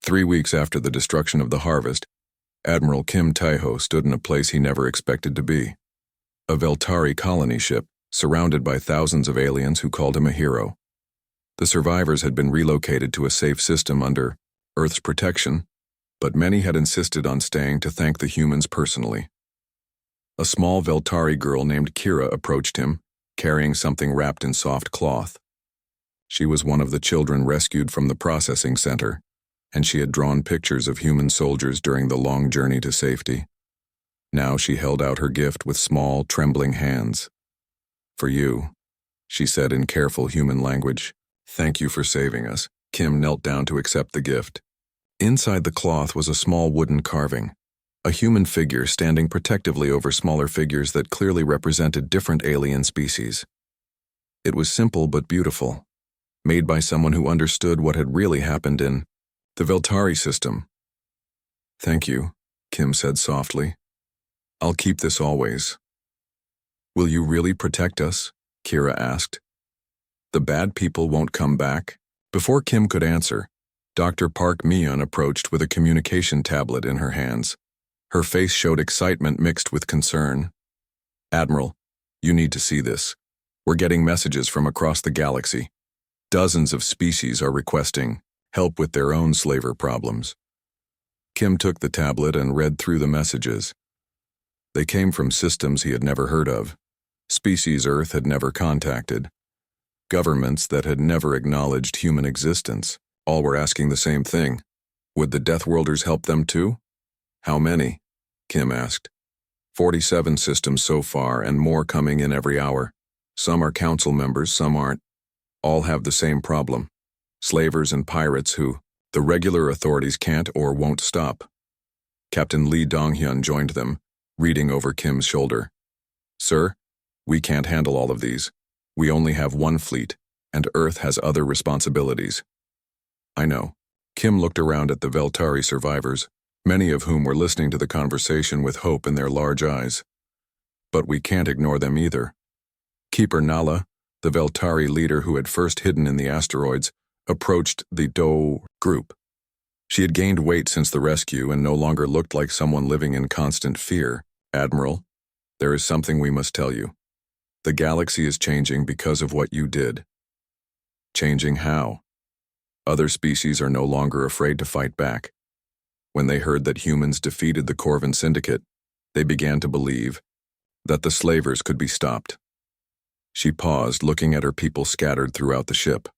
3 weeks after the destruction of the harvest, Admiral Kim Tae-ho stood in a place he never expected to be. A Veltari colony ship, surrounded by thousands of aliens who called him a hero. The survivors had been relocated to a safe system under Earth's protection, but many had insisted on staying to thank the humans personally. A small Veltari girl named Kira approached him, carrying something wrapped in soft cloth. She was one of the children rescued from the processing center, and she had drawn pictures of human soldiers during the long journey to safety. Now she held out her gift with small, trembling hands. "For you," she said in careful human language. "Thank you for saving us." Kim knelt down to accept the gift. Inside the cloth was a small wooden carving, a human figure standing protectively over smaller figures that clearly represented different alien species. It was simple but beautiful, made by someone who understood what had really happened in the Veltari system. "Thank you," Kim said softly. "I'll keep this always." "Will you really protect us?" Kira asked. "The bad people won't come back?" Before Kim could answer, Dr. Park Mion approached with a communication tablet in her hands. Her face showed excitement mixed with concern. "Admiral, you need to see this. We're getting messages from across the galaxy. Dozens of species are requesting help with their own slaver problems." Kim took the tablet and read through the messages. They came from systems he had never heard of, species Earth had never contacted, governments that had never acknowledged human existence. All were asking the same thing. Would the Deathworlders help them too? "How many?" Kim asked. 47 systems so far, and more coming in every hour. Some are council members, some aren't. All have the same problem. Slavers and pirates who the regular authorities can't or won't stop. Captain Lee Donghyun joined them, reading over Kim's shoulder. "Sir, we can't handle all of these. We only have one fleet, and Earth has other responsibilities." "I know." Kim looked around at the Veltari survivors, many of whom were listening to the conversation with hope in their large eyes. "But we can't ignore them either." Keeper Nala, the Veltari leader who had first hidden in the asteroids, approached the Do group. She had gained weight since the rescue and no longer looked like someone living in constant fear. "Admiral, there is something we must tell you. The galaxy is changing because of what you did." "Changing how?" "Other species are no longer afraid to fight back. When they heard that humans defeated the Corvin Syndicate, they began to believe that the slavers could be stopped." She paused, looking at her people scattered throughout the ship.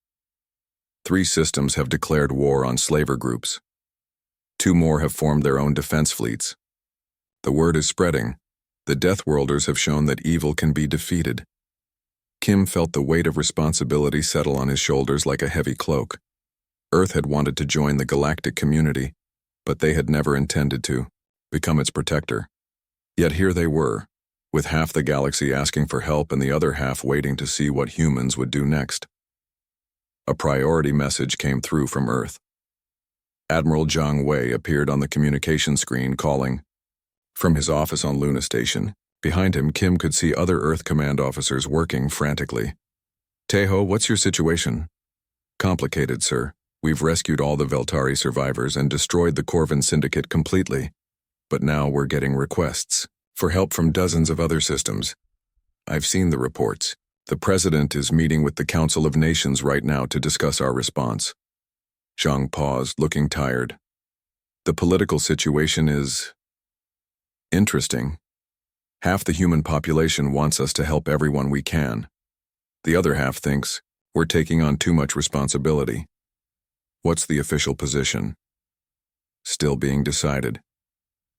3 systems have declared war on slaver groups. 2 more have formed their own defense fleets. The word is spreading. The Deathworlders have shown that evil can be defeated. Kim felt the weight of responsibility settle on his shoulders like a heavy cloak. Earth had wanted to join the galactic community, but they had never intended to become its protector. Yet here they were, with half the galaxy asking for help and the other half waiting to see what humans would do next. A priority message came through from Earth. Admiral Zhang Wei appeared on the communication screen calling. From his office on Luna Station, behind him Kim could see other Earth command officers working frantically. "Tae-ho, what's your situation?" "Complicated, sir. We've rescued all the Veltari survivors and destroyed the Corvin Syndicate completely. But now we're getting requests for help from dozens of other systems. I've seen the reports. The President is meeting with the Council of Nations right now to discuss our response." Zhang paused, looking tired. "The political situation is interesting. Half the human population wants us to help everyone we can. The other half thinks we're taking on too much responsibility. What's the official position?" "Still being decided.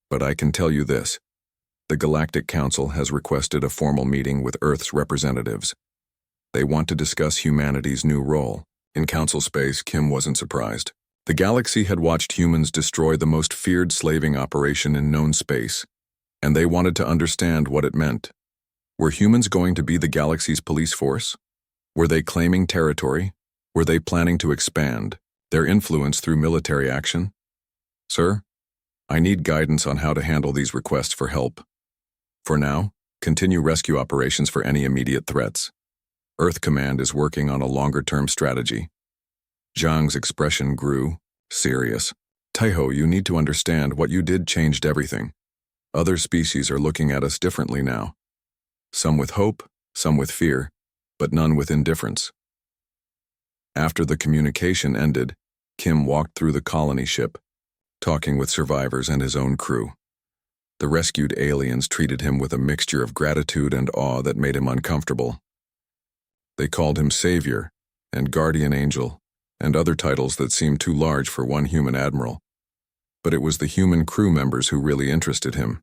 But I can tell you this. The Galactic Council has requested a formal meeting with Earth's representatives. They want to discuss humanity's new role." In Council space, Kim wasn't surprised. The galaxy had watched humans destroy the most feared slaving operation in known space, and they wanted to understand what it meant. Were humans going to be the galaxy's police force? Were they claiming territory? Were they planning to expand their influence through military action? "Sir, I need guidance on how to handle these requests for help. For now, continue rescue operations for any immediate threats. Earth Command is working on a longer-term strategy." Zhang's expression grew serious. Taiho, you need to understand what you did changed everything. Other species are looking at us differently now. Some with hope, some with fear, but none with indifference. After the communication ended, Kim walked through the colony ship, talking with survivors and his own crew. The rescued aliens treated him with a mixture of gratitude and awe that made him uncomfortable. They called him Savior and Guardian Angel and other titles that seemed too large for one human admiral. But it was the human crew members who really interested him.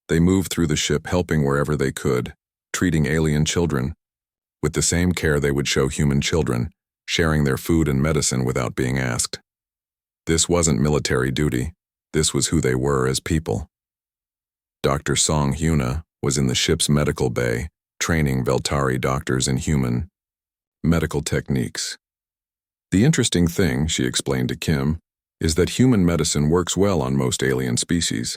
They moved through the ship helping wherever they could, treating alien children with the same care they would show human children, sharing their food and medicine without being asked. This wasn't military duty. This was who they were as people. Dr. Song Hyuna was in the ship's medical bay, training Veltari doctors in human medical techniques. The interesting thing, she explained to Kim, is that human medicine works well on most alien species.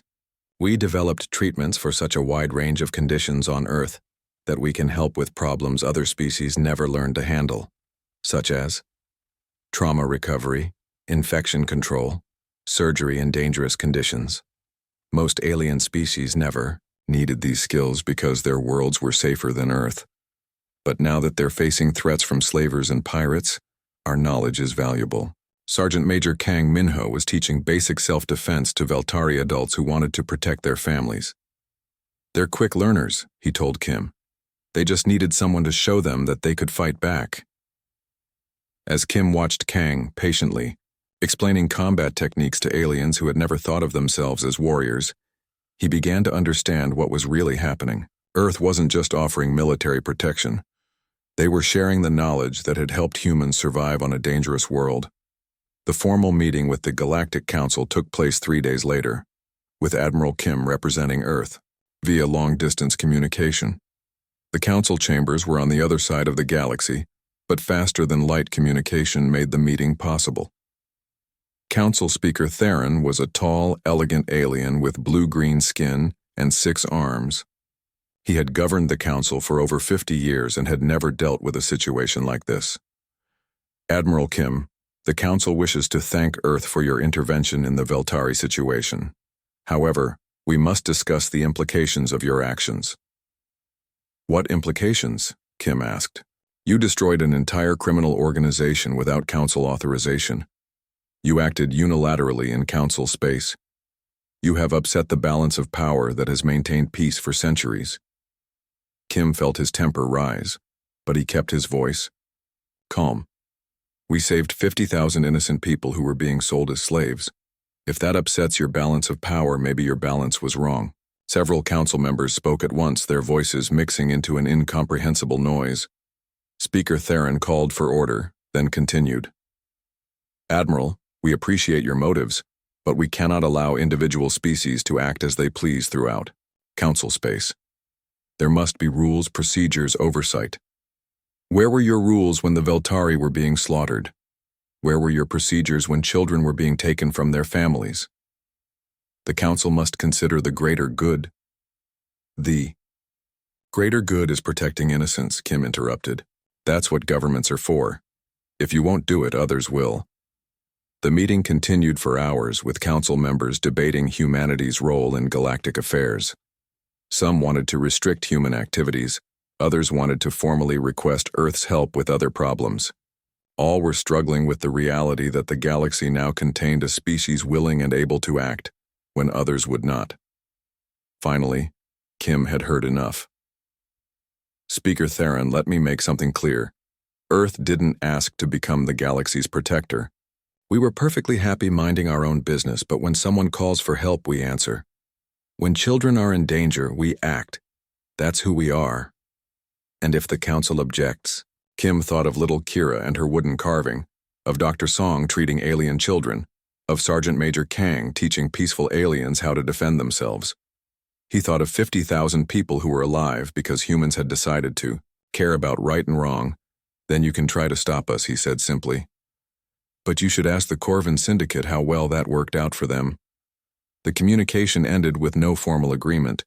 We developed treatments for such a wide range of conditions on Earth that we can help with problems other species never learned to handle, such as trauma recovery, infection control, surgery in dangerous conditions. Most alien species never needed these skills because their worlds were safer than Earth. But now that they're facing threats from slavers and pirates, our knowledge is valuable. Sergeant Major Kang Minho was teaching basic self-defense to Veltari adults who wanted to protect their families. They're quick learners, he told Kim. They just needed someone to show them that they could fight back. As Kim watched Kang patiently, explaining combat techniques to aliens who had never thought of themselves as warriors, he began to understand what was really happening. Earth wasn't just offering military protection. They were sharing the knowledge that had helped humans survive on a dangerous world. The formal meeting with the Galactic Council took place 3 days later, with Admiral Kim representing Earth, via long-distance communication. The council chambers were on the other side of the galaxy, but faster-than-light communication made the meeting possible. Council Speaker Theron was a tall, elegant alien with blue-green skin and 6 arms. He had governed the council for over 50 years and had never dealt with a situation like this. Admiral Kim, the council wishes to thank Earth for your intervention in the Veltari situation. However, we must discuss the implications of your actions. What implications? Kim asked. You destroyed an entire criminal organization without council authorization. You acted unilaterally in council space. You have upset the balance of power that has maintained peace for centuries. Kim felt his temper rise, but he kept his voice calm. We saved 50,000 innocent people who were being sold as slaves. If that upsets your balance of power, maybe your balance was wrong. Several council members spoke at once, their voices mixing into an incomprehensible noise. Speaker Theron called for order, then continued. Admiral, we appreciate your motives, but we cannot allow individual species to act as they please throughout council space. There must be rules, procedures, oversight. Where were your rules when the Veltari were being slaughtered? Where were your procedures when children were being taken from their families? The council must consider the greater good. The greater good is protecting innocence, Kim interrupted. That's what governments are for. If you won't do it, others will. The meeting continued for hours, with council members debating humanity's role in galactic affairs. Some wanted to restrict human activities, others wanted to formally request Earth's help with other problems. All were struggling with the reality that the galaxy now contained a species willing and able to act, when others would not. Finally, Kim had heard enough. Speaker Theron, let me make something clear. Earth didn't ask to become the galaxy's protector. We were perfectly happy minding our own business, but when someone calls for help, we answer. When children are in danger, we act. That's who we are. And if the council objects, Kim thought of little Kira and her wooden carving, of Dr. Song treating alien children, of Sergeant Major Kang teaching peaceful aliens how to defend themselves. He thought of 50,000 people who were alive because humans had decided to care about right and wrong. Then you can try to stop us, he said simply. But you should ask the Corvin Syndicate how well that worked out for them. The communication ended with no formal agreement,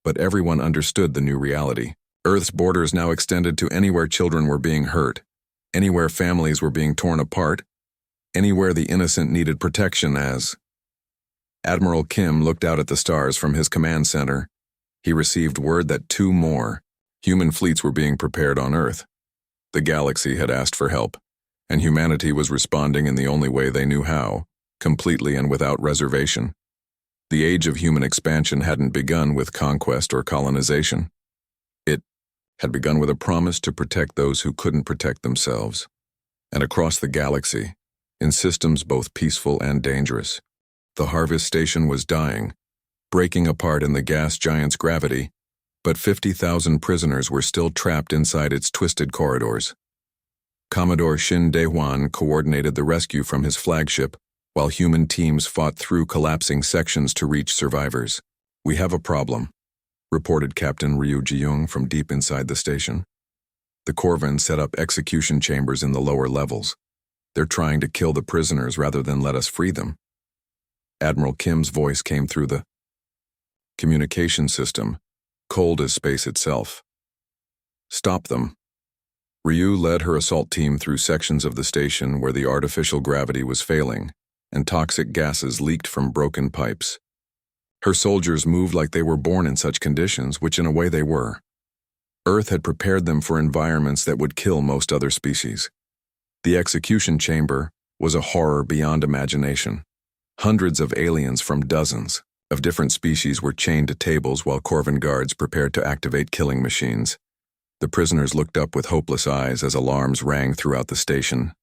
but everyone understood the new reality. Earth's borders now extended to anywhere children were being hurt, anywhere families were being torn apart, Anywhere the innocent needed protection as. Admiral Kim looked out at the stars from his command center. He received word that 2 more human fleets were being prepared on Earth. The galaxy had asked for help, and humanity was responding in the only way they knew how, completely and without reservation. The age of human expansion hadn't begun with conquest or colonization. It had begun with a promise to protect those who couldn't protect themselves. And across the galaxy, in systems both peaceful and dangerous, the harvest station was dying, breaking apart in the gas giant's gravity, but 50,000 prisoners were still trapped inside its twisted corridors. Commodore Shin Dae-hwan coordinated the rescue from his flagship, while human teams fought through collapsing sections to reach survivors. "We have a problem," reported Captain Ryu Ji-young from deep inside the station. "The Corvin set up execution chambers in the lower levels. They're trying to kill the prisoners rather than let us free them." Admiral Kim's voice came through the communication system, cold as space itself. "Stop them." Ryu led her assault team through sections of the station where the artificial gravity was failing, and toxic gases leaked from broken pipes. Her soldiers moved like they were born in such conditions, which in a way they were. Earth had prepared them for environments that would kill most other species. The execution chamber was a horror beyond imagination. Hundreds of aliens from dozens of different species were chained to tables while Corvin guards prepared to activate killing machines. The prisoners looked up with hopeless eyes as alarms rang throughout the station.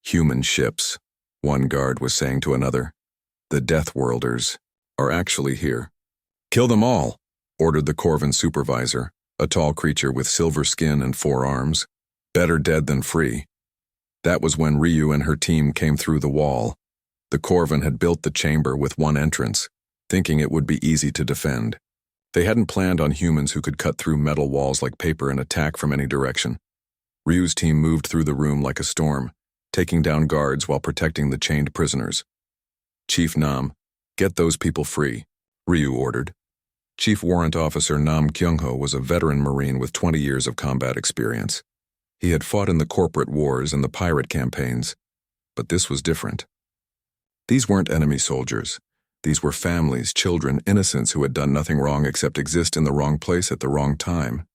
"Human ships," one guard was saying to another. "The Deathworlders are actually here." "Kill them all," ordered the Corvin supervisor, a tall creature with silver skin and 4 arms. "Better dead than free." That was when Ryu and her team came through the wall. The Corvin had built the chamber with one entrance, thinking it would be easy to defend. They hadn't planned on humans who could cut through metal walls like paper and attack from any direction. Ryu's team moved through the room like a storm, taking down guards while protecting the chained prisoners. "Chief Nam, get those people free," Ryu ordered. Chief Warrant Officer Nam Kyung-ho was a veteran Marine with 20 years of combat experience. He had fought in the corporate wars and the pirate campaigns, but this was different. These weren't enemy soldiers. These were families, children, innocents who had done nothing wrong except exist in the wrong place at the wrong time.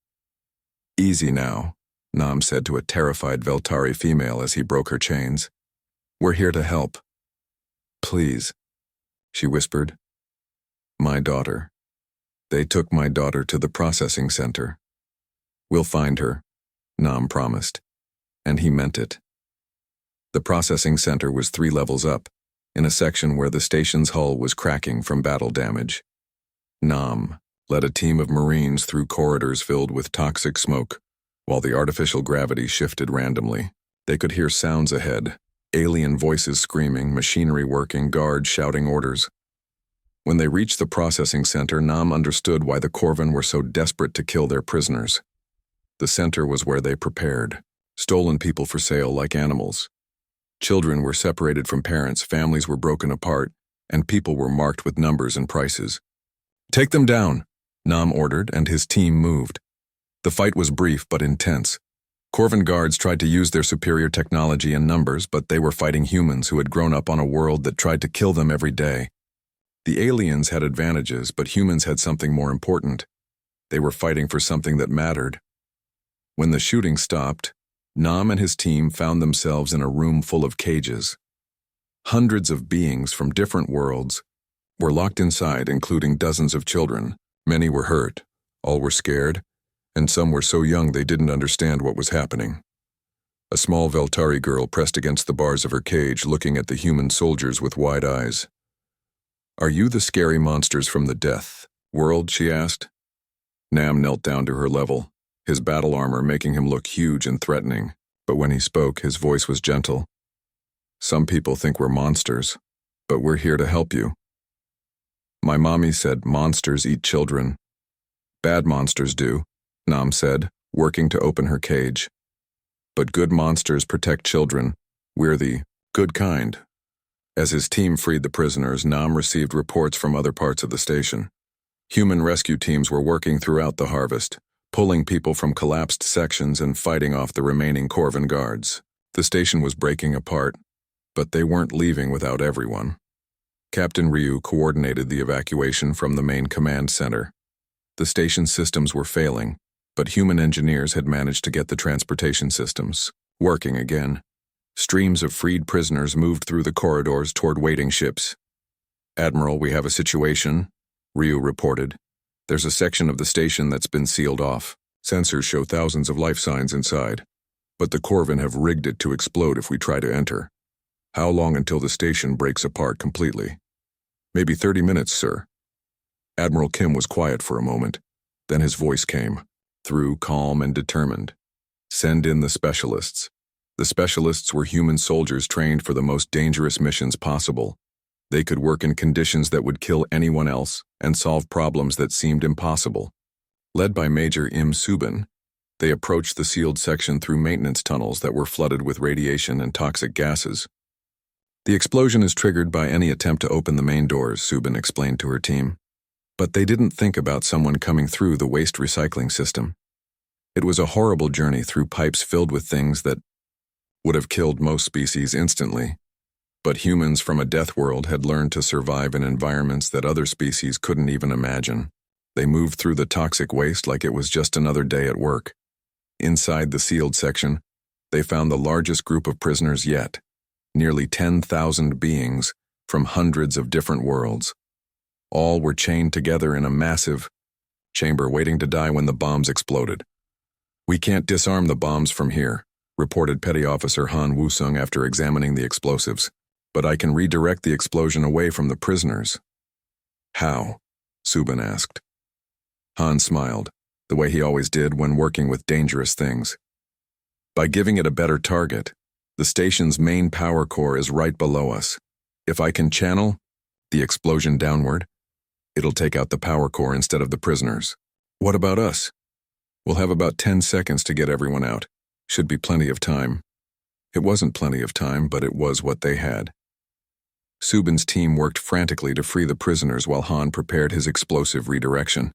"Easy now," Nam said to a terrified Veltari female as he broke her chains. "We're here to help." "Please," she whispered. "My daughter. They took my daughter to the processing center." "We'll find her," Nam promised. And he meant it. The processing center was 3 levels up, in a section where the station's hull was cracking from battle damage. Nam led a team of Marines through corridors filled with toxic smoke, while the artificial gravity shifted randomly. They could hear sounds ahead, alien voices screaming, machinery working, guards shouting orders. When they reached the processing center, Nam understood why the Corvin were so desperate to kill their prisoners. The center was where they prepared stolen people for sale like animals. Children were separated from parents, families were broken apart, and people were marked with numbers and prices. "Take them down," Nam ordered, and his team moved. The fight was brief but intense. Corvin guards tried to use their superior technology and numbers, but they were fighting humans who had grown up on a world that tried to kill them every day. The aliens had advantages, but humans had something more important. They were fighting for something that mattered. When the shooting stopped, Nam and his team found themselves in a room full of cages. Hundreds of beings from different worlds were locked inside, including dozens of children. Many were hurt, all were scared, and some were so young they didn't understand what was happening. A small Veltari girl pressed against the bars of her cage, looking at the human soldiers with wide eyes. "Are you the scary monsters from the Death world?" she asked. Nam knelt down to her level, his battle armor making him look huge and threatening, but when he spoke, his voice was gentle. "Some people think we're monsters, but we're here to help you. My mommy said monsters eat children." "Bad monsters do," Nam said, working to open her cage. "But good monsters protect children. We're the good kind." As his team freed the prisoners, Nam received reports from other parts of the station. Human rescue teams were working throughout the harvest, pulling people from collapsed sections and fighting off the remaining Corvin guards. The station was breaking apart. But they weren't leaving without everyone. Captain Ryu coordinated the evacuation from the main command center. The station's systems were failing, but human engineers had managed to get the transportation systems working again. Streams of freed prisoners moved through the corridors toward waiting ships. "Admiral, we have a situation," Ryu reported. "There's a section of the station that's been sealed off. Sensors show thousands of life signs inside, but the Corvin have rigged it to explode if we try to enter. How long until the station breaks apart completely?" "Maybe 30 minutes, sir." Admiral Kim was quiet for a moment. Then his voice came, through calm and determined. "Send in the specialists." The specialists were human soldiers trained for the most dangerous missions possible. They could work in conditions that would kill anyone else and solve problems that seemed impossible. Led by Major Im Subin, they approached the sealed section through maintenance tunnels that were flooded with radiation and toxic gases. "The explosion is triggered by any attempt to open the main doors," Subin explained to her team. But they didn't think about someone coming through the waste recycling system. It was a horrible journey through pipes filled with things that would have killed most species instantly. But humans from a death world had learned to survive in environments that other species couldn't even imagine. They moved through the toxic waste like it was just another day at work. Inside the sealed section, they found the largest group of prisoners yet, nearly 10,000 beings from hundreds of different worlds. All were chained together in a massive chamber waiting to die when the bombs exploded. "We can't disarm the bombs from here," reported Petty Officer Han Wusung after examining the explosives. "But I can redirect the explosion away from the prisoners." "How?" Subin asked. Han smiled, the way he always did when working with dangerous things. "By giving it a better target. The station's main power core is right below us. If I can channel the explosion downward, it'll take out the power core instead of the prisoners." "What about us?" "We'll have about 10 seconds to get everyone out. Should be plenty of time." It wasn't plenty of time, but it was what they had. Subin's team worked frantically to free the prisoners while Han prepared his explosive redirection.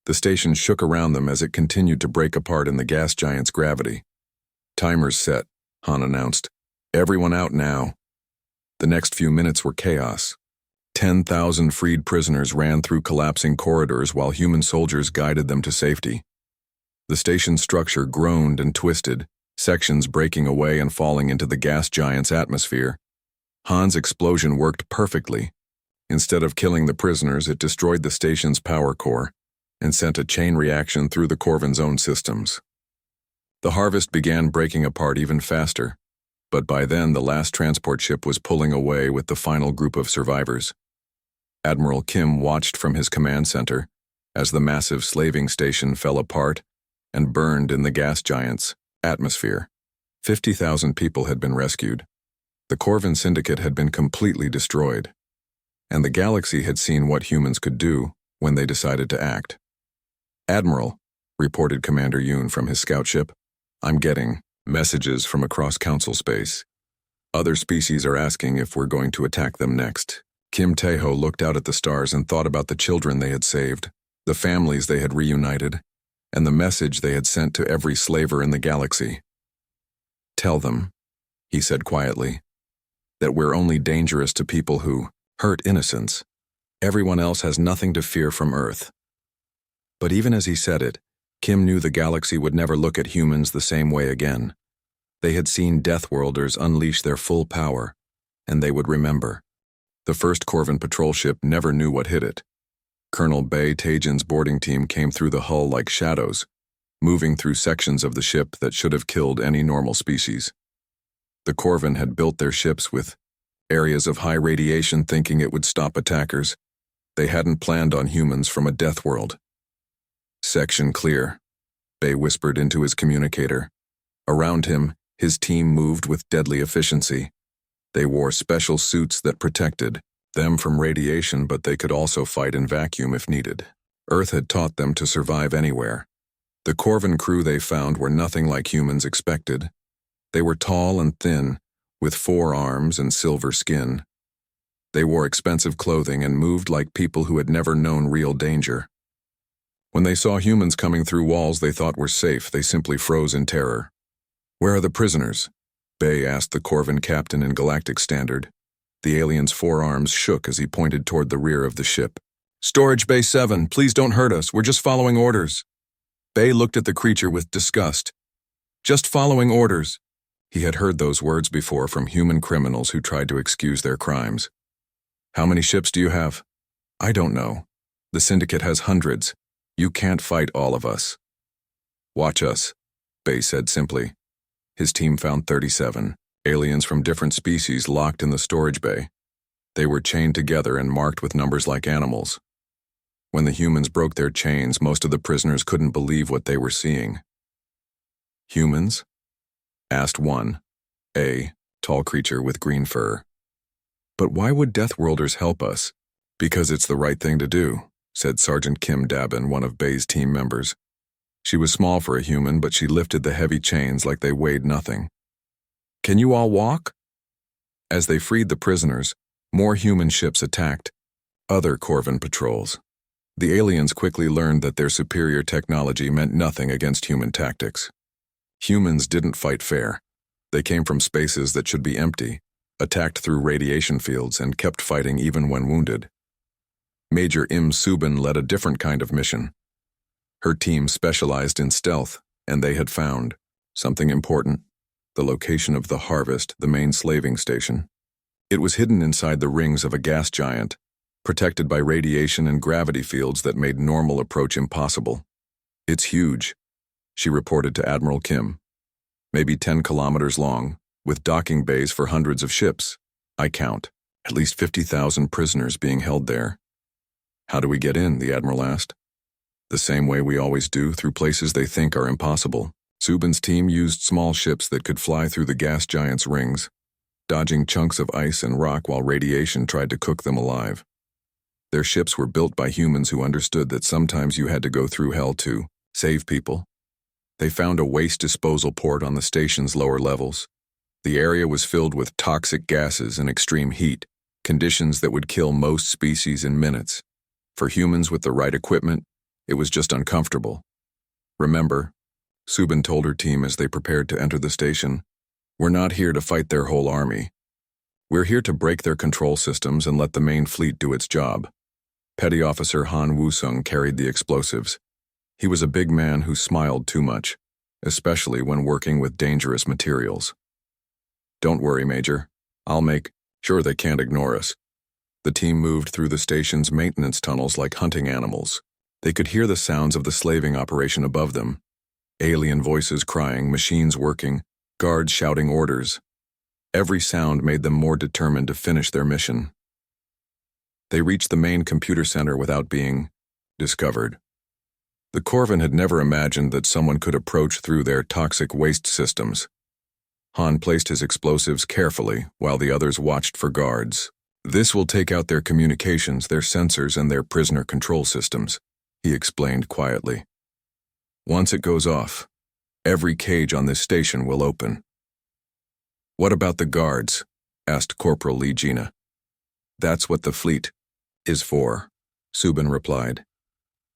The station shook around them as it continued to break apart in the gas giant's gravity. "Timer's set," Han announced. "Everyone out now." The next few minutes were chaos. 10,000 freed prisoners ran through collapsing corridors while human soldiers guided them to safety. The station's structure groaned and twisted, sections breaking away and falling into the gas giant's atmosphere. Han's explosion worked perfectly. Instead of killing the prisoners, it destroyed the station's power core and sent a chain reaction through the Corvin's own systems. The harvest began breaking apart even faster, but by then the last transport ship was pulling away with the final group of survivors. Admiral Kim watched from his command center as the massive slaving station fell apart and burned in the gas giant's atmosphere. 50,000 people had been rescued. The Corvin Syndicate had been completely destroyed, and the galaxy had seen what humans could do when they decided to act. "Admiral," reported Commander Yoon from his scout ship, "I'm getting messages from across Council space. Other species are asking if we're going to attack them next." Kim Tae-ho looked out at the stars and thought about the children they had saved, the families they had reunited, and the message they had sent to every slaver in the galaxy. "Tell them," he said quietly, "that we're only dangerous to people who hurt innocents. Everyone else has nothing to fear from Earth." But even as he said it, Kim knew the galaxy would never look at humans the same way again. They had seen Deathworlders unleash their full power, and they would remember. The first Corvin patrol ship never knew what hit it. Colonel Bae Taejin's boarding team came through the hull like shadows, moving through sections of the ship that should have killed any normal species. The Corvin had built their ships with areas of high radiation thinking it would stop attackers. They hadn't planned on humans from a death world. "Section clear," Bae whispered into his communicator. Around him, his team moved with deadly efficiency. They wore special suits that protected them from radiation, but they could also fight in vacuum if needed. Earth had taught them to survive anywhere. The Corvin crew they found were nothing like humans expected. They were tall and thin, with 4 arms and silver skin. They wore expensive clothing and moved like people who had never known real danger. When they saw humans coming through walls they thought were safe, they simply froze in terror. "Where are the prisoners?" Bay asked the Corvin captain in Galactic Standard. The alien's forearms shook as he pointed toward the rear of the ship. "Storage Bay 7, please don't hurt us. We're just following orders." Bay looked at the creature with disgust. "Just following orders." He had heard those words before from human criminals who tried to excuse their crimes. "How many ships do you have?" "I don't know. The Syndicate has hundreds. You can't fight all of us." "Watch us," Bay said simply. His team found 37 aliens from different species locked in the storage bay. They were chained together and marked with numbers like animals. When the humans broke their chains, most of the prisoners couldn't believe what they were seeing. "Humans?" asked one, a tall creature with green fur. "But why would Deathworlders help us?" "Because it's the right thing to do," said Sergeant Kim Dabin, one of Bay's team members. She was small for a human, but she lifted the heavy chains like they weighed nothing. "Can you all walk?" As they freed the prisoners, more human ships attacked, other Corvin patrols. The aliens quickly learned that their superior technology meant nothing against human tactics. Humans didn't fight fair. They came from spaces that should be empty, attacked through radiation fields, and kept fighting even when wounded. Major Im Subin led a different kind of mission. Her team specialized in stealth, and they had found something important: the location of the Harvest, the main slaving station. It was hidden inside the rings of a gas giant, protected by radiation and gravity fields that made normal approach impossible. "It's huge," she reported to Admiral Kim. "Maybe 10 kilometers long, with docking bays for hundreds of ships. I count at least 50,000 prisoners being held there." "How do we get in?" the Admiral asked. "The same way we always do, through places they think are impossible." Subin's team used small ships that could fly through the gas giant's rings, dodging chunks of ice and rock while radiation tried to cook them alive. Their ships were built by humans who understood that sometimes you had to go through hell to save people. They found a waste disposal port on the station's lower levels. The area was filled with toxic gases and extreme heat, conditions that would kill most species in minutes. For humans with the right equipment, it was just uncomfortable. "Remember," Subin told her team as they prepared to enter the station, "we're not here to fight their whole army. We're here to break their control systems and let the main fleet do its job." Petty Officer Han Wusung carried the explosives. He was a big man who smiled too much, especially when working with dangerous materials. "Don't worry, Major. I'll make sure they can't ignore us." The team moved through the station's maintenance tunnels like hunting animals. They could hear the sounds of the slaving operation above them. Alien voices crying, machines working, guards shouting orders. Every sound made them more determined to finish their mission. They reached the main computer center without being discovered. The Corvin had never imagined that someone could approach through their toxic waste systems. Han placed his explosives carefully while the others watched for guards. "This will take out their communications, their sensors, and their prisoner control systems," he explained quietly. "Once it goes off, every cage on this station will open." "What about the guards?" asked Corporal Lee Gina. "That's what the fleet is for," Subin replied.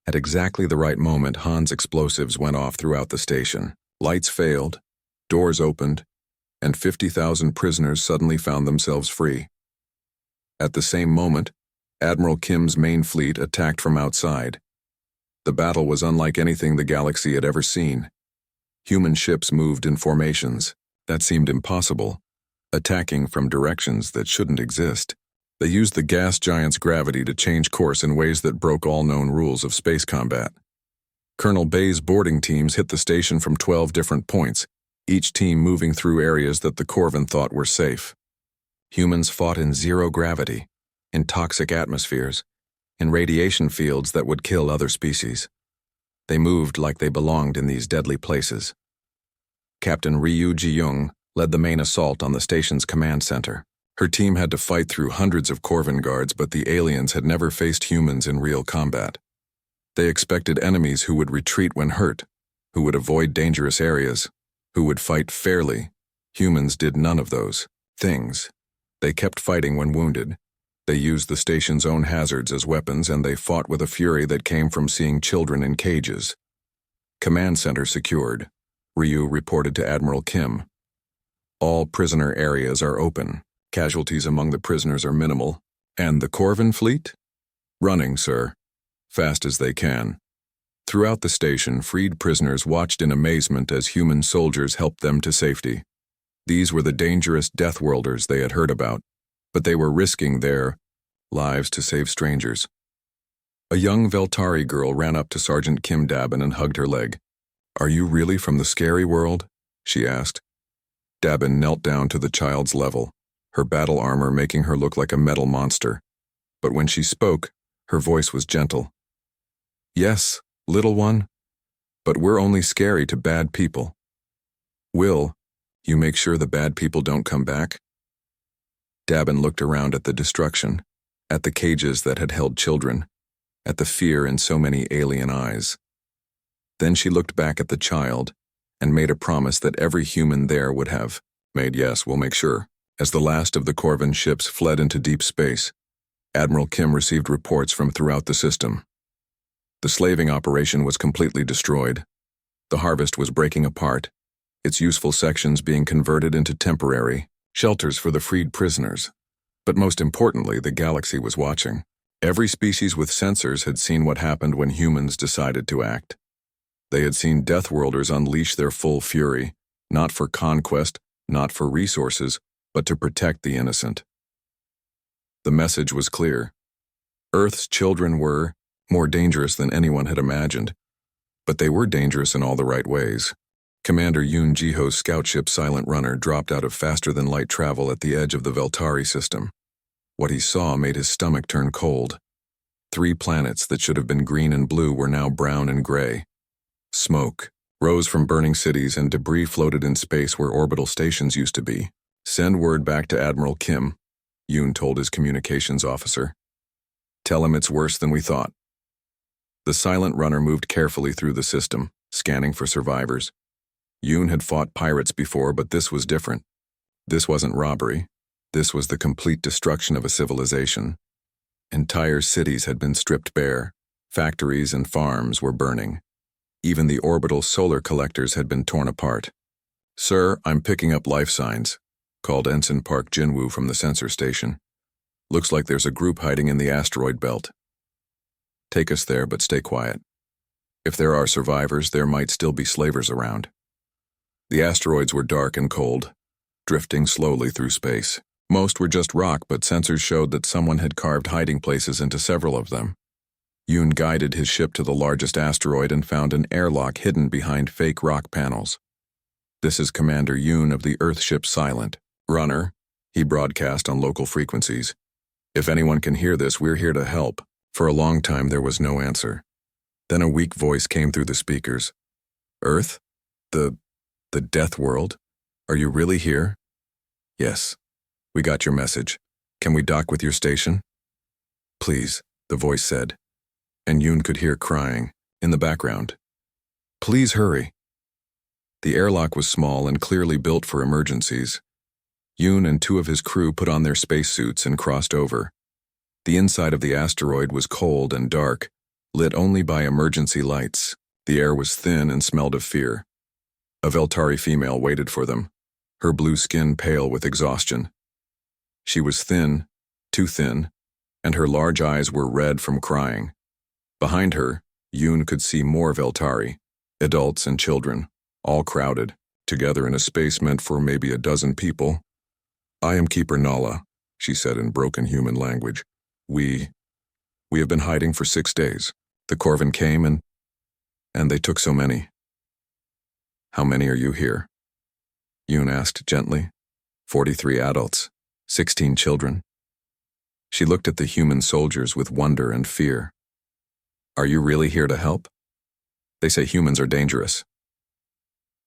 At exactly the right moment, Han's explosives went off throughout the station. Lights failed, doors opened, and 50,000 prisoners suddenly found themselves free. At the same moment, Admiral Kim's main fleet attacked from outside. The battle was unlike anything the galaxy had ever seen. Human ships moved in formations that seemed impossible, attacking from directions that shouldn't exist. They used the gas giant's gravity to change course in ways that broke all known rules of space combat. Colonel Bay's boarding teams hit the station from 12 different points, each team moving through areas that the Corvin thought were safe. Humans fought in zero gravity, in toxic atmospheres, in radiation fields that would kill other species. They moved like they belonged in these deadly places. Captain Ryu Ji-young led the main assault on the station's command center. Her team had to fight through hundreds of Corvin guards, but the aliens had never faced humans in real combat. They expected enemies who would retreat when hurt, who would avoid dangerous areas, who would fight fairly. Humans did none of those things. They kept fighting when wounded. They used the station's own hazards as weapons, and they fought with a fury that came from seeing children in cages. "Command center secured," Ryu reported to Admiral Kim. All prisoner areas are open. Casualties among the prisoners are minimal. And the Corvin fleet? Running, sir. Fast as they can. Throughout the station, freed prisoners watched in amazement as human soldiers helped them to safety. These were the dangerous Deathworlders they had heard about, but they were risking their lives to save strangers. A young Veltari girl ran up to Sergeant Kim Dabin and hugged her leg. "Are you really from the scary world?" she asked. Dabin knelt down to the child's level, her battle armor making her look like a metal monster. But when she spoke, her voice was gentle. "Yes, little one, but we're only scary to bad people. Will you make sure the bad people don't come back?" Dabin looked around at the destruction, at the cages that had held children, at the fear in so many alien eyes. Then she looked back at the child and made a promise that every human there would have made. "Yes, we'll make sure." As the last of the Corvin ships fled into deep space, Admiral Kim received reports from throughout the system. The slaving operation was completely destroyed. The harvest was breaking apart, its useful sections being converted into temporary shelters for the freed prisoners. But most importantly, the galaxy was watching. Every species with sensors had seen what happened when humans decided to act. They had seen Deathworlders unleash their full fury, not for conquest, not for resources, but to protect the innocent. The message was clear. Earth's children were more dangerous than anyone had imagined, but they were dangerous in all the right ways. Commander Yoon Jiho's scout ship Silent Runner dropped out of faster-than-light travel at the edge of the Veltari system. What he saw made his stomach turn cold. 3 planets that should have been green and blue were now brown and gray. Smoke rose from burning cities and debris floated in space where orbital stations used to be. "Send word back to Admiral Kim," Yoon told his communications officer. "Tell him it's worse than we thought." The Silent Runner moved carefully through the system, scanning for survivors. Yoon had fought pirates before, but this was different. This wasn't robbery. This was the complete destruction of a civilization. Entire cities had been stripped bare. Factories and farms were burning. Even the orbital solar collectors had been torn apart. "Sir, I'm picking up life signs," called Ensign Park Jinwoo from the sensor station. "Looks like there's a group hiding in the asteroid belt. Take us there, but stay quiet. If there are survivors, there might still be slavers around." The asteroids were dark and cold, drifting slowly through space. Most were just rock, but sensors showed that someone had carved hiding places into several of them. Yoon guided his ship to the largest asteroid and found an airlock hidden behind fake rock panels. "This is Commander Yoon of the Earthship Silent Runner," he broadcast on local frequencies. "If anyone can hear this, we're here to help." For a long time there was no answer. Then a weak voice came through the speakers. "Earth? The Death World? Are you really here?" "Yes. We got your message. Can we dock with your station?" "Please," the voice said, and Yoon could hear crying in the background. "Please hurry." The airlock was small and clearly built for emergencies. Yoon and 2 of his crew put on their spacesuits and crossed over. The inside of the asteroid was cold and dark, lit only by emergency lights. The air was thin and smelled of fear. A Veltari female waited for them, her blue skin pale with exhaustion. She was thin, too thin, and her large eyes were red from crying. Behind her, Yoon could see more Veltari, adults and children, all crowded, together in a space meant for maybe a dozen people. "I am Keeper Nala," she said in broken human language. We have been hiding for 6 days. The Corvin came and they took so many." "How many are you here?" Yoon asked gently. 43 adults, 16 children." She looked at the human soldiers with wonder and fear. "Are you really here to help? They say humans are dangerous."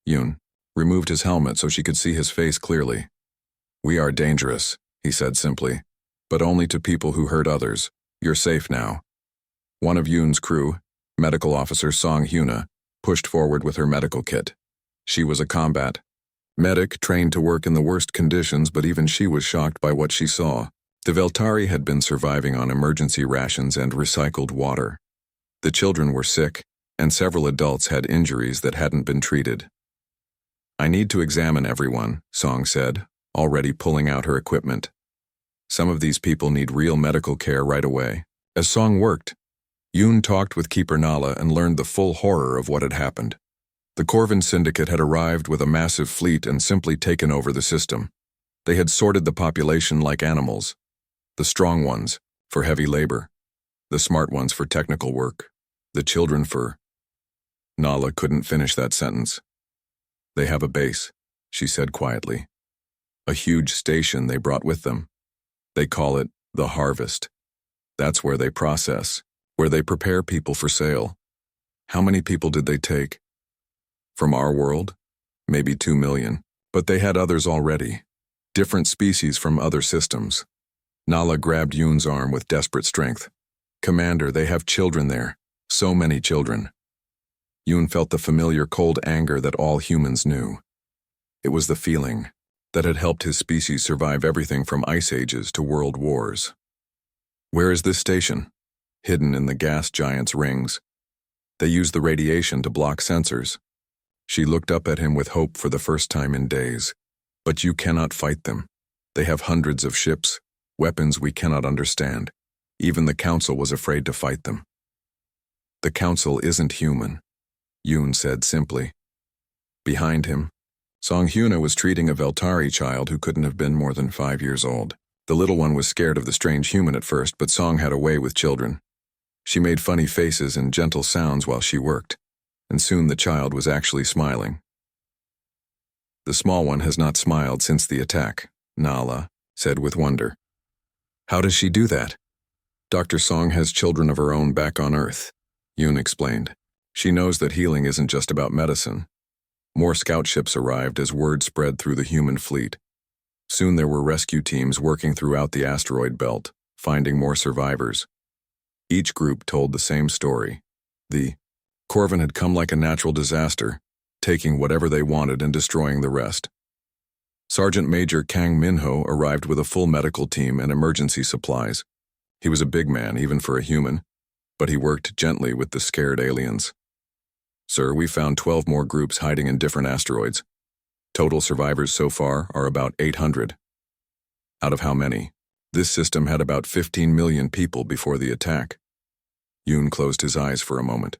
Yoon removed his helmet so she could see his face clearly. "We are dangerous," he said simply, "but only to people who hurt others. You're safe now." One of Yoon's crew, Medical Officer Song Hyuna, pushed forward with her medical kit. She was a combat medic trained to work in the worst conditions, but even she was shocked by what she saw. The Veltari had been surviving on emergency rations and recycled water. The children were sick, and several adults had injuries that hadn't been treated. I need to examine everyone, Song said, already pulling out her equipment. Some of these people need real medical care right away. As Song worked, Yoon talked with Keeper Nala and learned the full horror of what had happened. The Corvin Syndicate had arrived with a massive fleet and simply taken over the system. They had sorted the population like animals. The strong ones, for heavy labor. The smart ones for technical work. The children for... Nala couldn't finish that sentence. They have a base, she said quietly. A huge station they brought with them. They call it the Harvest. That's where they process, where they prepare people for sale. How many people did they take? From our world? Maybe 2 million, but they had others already. Different species from other systems. Nala grabbed Yoon's arm with desperate strength. Commander, they have children there. So many children. Yoon felt the familiar cold anger that all humans knew. It was the feeling that had helped his species survive everything from ice ages to world wars. Where is this station? Hidden in the gas giant's rings. They use the radiation to block sensors. She looked up at him with hope for the first time in days. But you cannot fight them. They have hundreds of ships, weapons we cannot understand. Even the Council was afraid to fight them. The Council isn't human, Yoon said simply. Behind him, Song Hyuna was treating a Veltari child who couldn't have been more than 5 years old. The little one was scared of the strange human at first, but Song had a way with children. She made funny faces and gentle sounds while she worked, and soon the child was actually smiling. The small one has not smiled since the attack, Nala said with wonder. How does she do that? Dr. Song has children of her own back on Earth, Yoon explained. She knows that healing isn't just about medicine. More scout ships arrived as word spread through the human fleet. Soon there were rescue teams working throughout the asteroid belt, finding more survivors. Each group told the same story. The Corvin had come like a natural disaster, taking whatever they wanted and destroying the rest. Sergeant Major Kang Minho arrived with a full medical team and emergency supplies. He was a big man, even for a human, but he worked gently with the scared aliens. Sir, we found 12 more groups hiding in different asteroids. Total survivors so far are about 800. Out of how many? This system had about 15 million people before the attack. Yoon closed his eyes for a moment.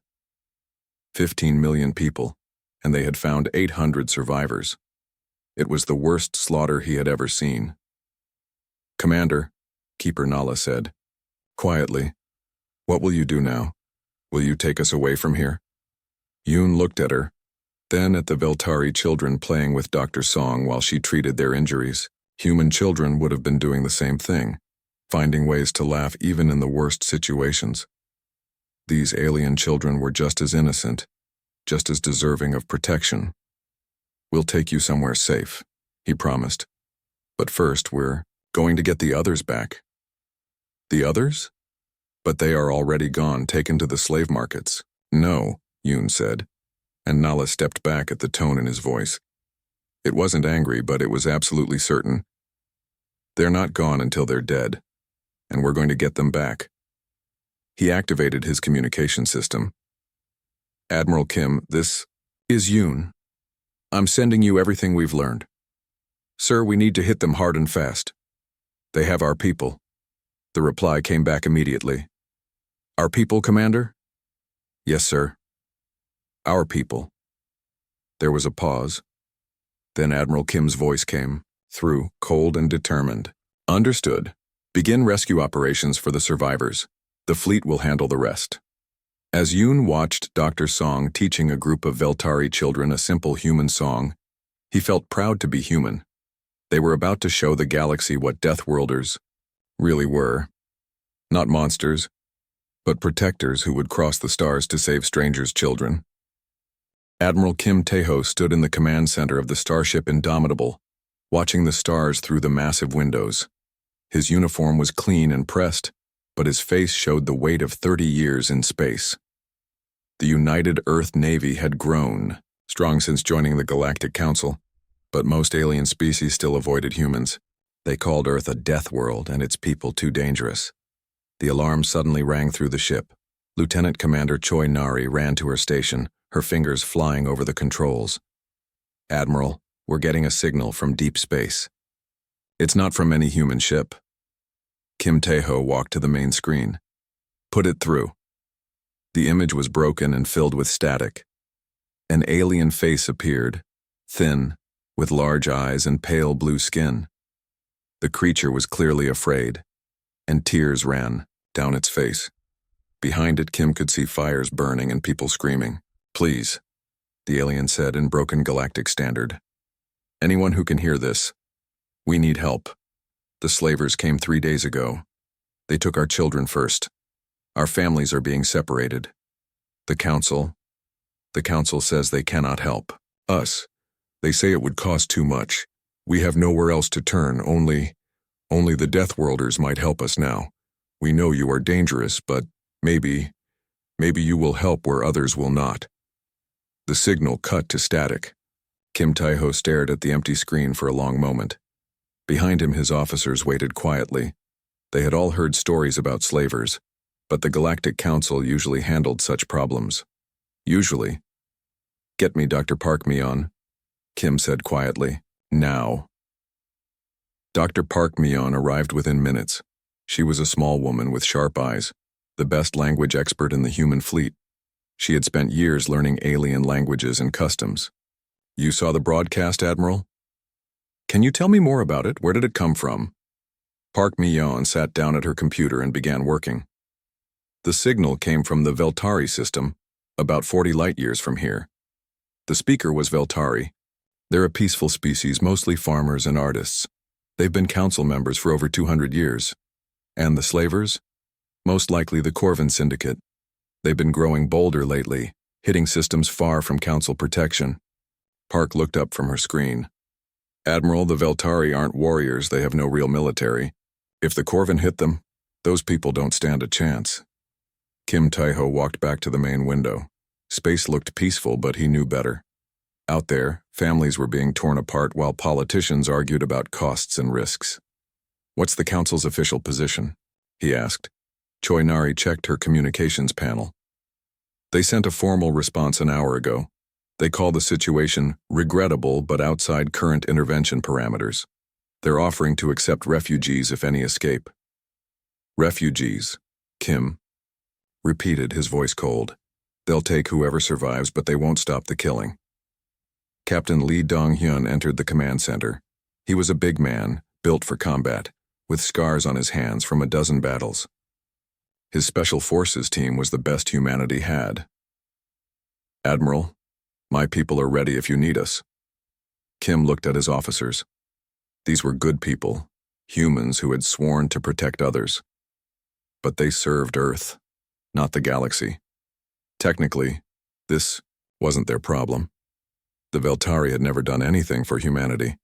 15 million people, and they had found 800 survivors. It was the worst slaughter he had ever seen. Commander, Keeper Nala said, quietly, what will you do now? Will you take us away from here? Yoon looked at her, then at the Veltari children playing with Dr. Song while she treated their injuries. Human children would have been doing the same thing, finding ways to laugh even in the worst situations. These alien children were just as innocent, just as deserving of protection. We'll take you somewhere safe, he promised. But first, we're going to get the others back. The others? But they are already gone, taken to the slave markets. No, Yoon said, and Nala stepped back at the tone in his voice. It wasn't angry, but it was absolutely certain. They're not gone until they're dead, and we're going to get them back. He activated his communication system. Admiral Kim, this is Yoon. I'm sending you everything we've learned. Sir, we need to hit them hard and fast. They have our people. The reply came back immediately. Our people, Commander? Yes, sir. Our people. There was a pause. Then Admiral Kim's voice came, through, cold and determined. Understood. Begin rescue operations for the survivors. The fleet will handle the rest. As Yoon watched Dr. Song teaching a group of Veltari children a simple human song, he felt proud to be human. They were about to show the galaxy what Deathworlders really were. Not monsters, but protectors who would cross the stars to save strangers' children. Admiral Kim Tae-ho stood in the command center of the starship Indomitable, watching the stars through the massive windows. His uniform was clean and pressed, but his face showed the weight of 30 years in space. The United Earth Navy had grown, strong since joining the Galactic Council, but most alien species still avoided humans. They called Earth a death world and its people too dangerous. The alarm suddenly rang through the ship. Lieutenant Commander Choi Nari ran to her station, her fingers flying over the controls. Admiral, we're getting a signal from deep space. It's not from any human ship. Kim Tae-ho walked to the main screen. Put it through. The image was broken and filled with static. An alien face appeared, thin, with large eyes and pale blue skin. The creature was clearly afraid, and tears ran down its face. Behind it, Kim could see fires burning and people screaming. Please, the alien said in broken galactic standard. Anyone who can hear this, we need help. The slavers came 3 days ago. They took our children first. Our families are being separated. The council says they cannot help us. They say it would cost too much. We have nowhere else to turn, only the Deathworlders might help us now. We know you are dangerous, but maybe you will help where others will not. The signal cut to static. Kim Tae-ho stared at the empty screen for a long moment. Behind him, his officers waited quietly. They had all heard stories about slavers, but the Galactic Council usually handled such problems. Usually. Get me Dr. Park Mion, Kim said quietly. Now. Dr. Park Mion arrived within minutes. She was a small woman with sharp eyes, the best language expert in the human fleet. She had spent years learning alien languages and customs. You saw the broadcast, Admiral? Can you tell me more about it? Where did it come from? Park Mi-yeon sat down at her computer and began working. The signal came from the Veltari system, about 40 light-years from here. The speaker was Veltari. They're a peaceful species, mostly farmers and artists. They've been council members for over 200 years. And the slavers? Most likely the Corvin Syndicate. They've been growing bolder lately, hitting systems far from council protection. Park looked up from her screen. Admiral, the Veltari aren't warriors, they have no real military. If the Corvin hit them, those people don't stand a chance. Kim Tae-ho walked back to the main window. Space looked peaceful, but he knew better. Out there, families were being torn apart while politicians argued about costs and risks. What's the council's official position? He asked. Choi Nari checked her communications panel. They sent a formal response an hour ago. They call the situation regrettable but outside current intervention parameters. They're offering to accept refugees if any escape. Refugees, Kim repeated, his voice cold. They'll take whoever survives, but they won't stop the killing. Captain Lee Dong-hyun entered the command center. He was a big man, built for combat, with scars on his hands from a dozen battles. His special forces team was the best humanity had. Admiral, my people are ready if you need us. Kim looked at his officers. These were good people, humans who had sworn to protect others. But they served Earth, not the galaxy. Technically, this wasn't their problem. The Veltari had never done anything for humanity.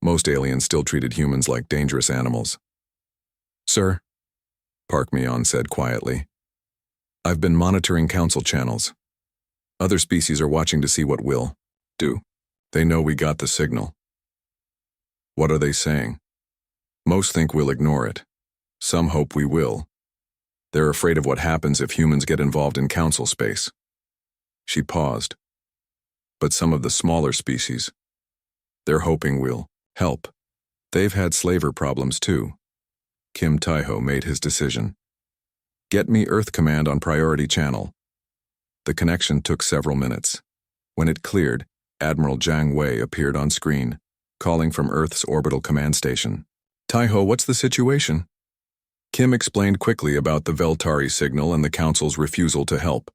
Most aliens still treated humans like dangerous animals. Sir, Park Mi-yeon said quietly, I've been monitoring council channels. Other species are watching to see what we'll do. They know we got the signal. What are they saying? Most think we'll ignore it. Some hope we will. They're afraid of what happens if humans get involved in council space. She paused. But some of the smaller species, they're hoping we'll help. They've had slaver problems too. Kim Tae-ho made his decision. Get me Earth Command on priority channel. The connection took several minutes. When it cleared, Admiral Jang Wei appeared on screen, calling from Earth's orbital command station. Tae-ho, what's the situation? Kim explained quickly about the Veltari signal and the Council's refusal to help.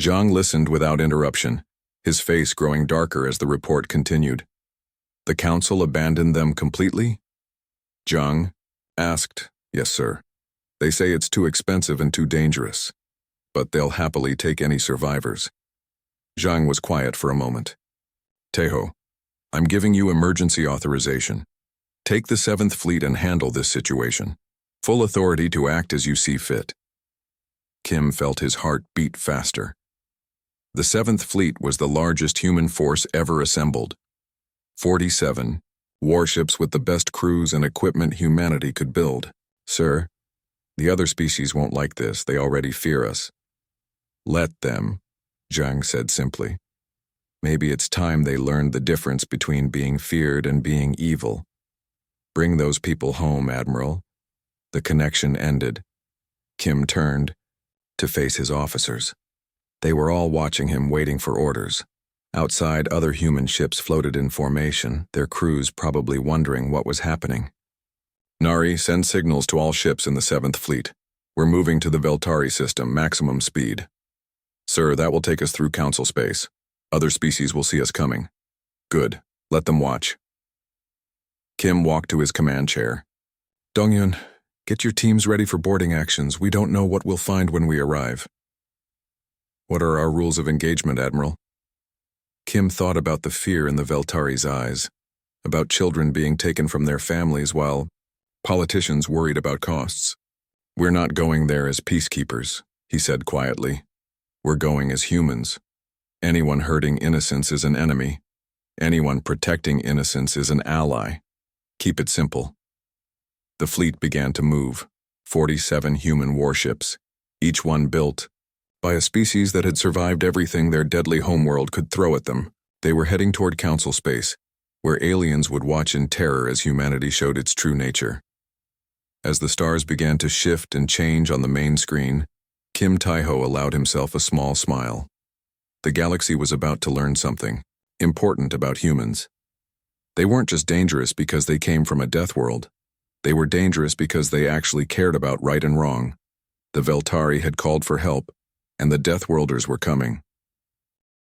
Zhang listened without interruption, his face growing darker as the report continued. The Council abandoned them completely? Zhang asked. Yes, sir. They say it's too expensive and too dangerous, but they'll happily take any survivors. Zhang was quiet for a moment. Tae-ho, I'm giving you emergency authorization. Take the 7th Fleet and handle this situation. Full authority to act as you see fit. Kim felt his heart beat faster. The 7th Fleet was the largest human force ever assembled. 47 warships with the best crews and equipment humanity could build. Sir, the other species won't like this. They already fear us. Let them, Zhang said simply. Maybe it's time they learned the difference between being feared and being evil. Bring those people home, Admiral. The connection ended. Kim turned to face his officers. They were all watching him, waiting for orders. Outside, other human ships floated in formation, their crews probably wondering what was happening. Nari, send signals to all ships in the 7th Fleet. We're moving to the Veltari system, maximum speed. Sir, that will take us through Council space. Other species will see us coming. Good. Let them watch. Kim walked to his command chair. Dongyun, get your teams ready for boarding actions. We don't know what we'll find when we arrive. What are our rules of engagement, Admiral? Kim thought about the fear in the Veltari's eyes, about children being taken from their families while politicians worried about costs. We're not going there as peacekeepers, he said quietly. We're going as humans. Anyone hurting innocents is an enemy. Anyone protecting innocents is an ally. Keep it simple. The fleet began to move. 47 human warships, each one built by a species that had survived everything their deadly homeworld could throw at them. They were heading toward Council space, where aliens would watch in terror as humanity showed its true nature. As the stars began to shift and change on the main screen, Kim Taiho allowed himself a small smile. The galaxy was about to learn something important about humans. They weren't just dangerous because they came from a death world. They were dangerous because they actually cared about right and wrong. The Veltari had called for help, and the Deathworlders were coming.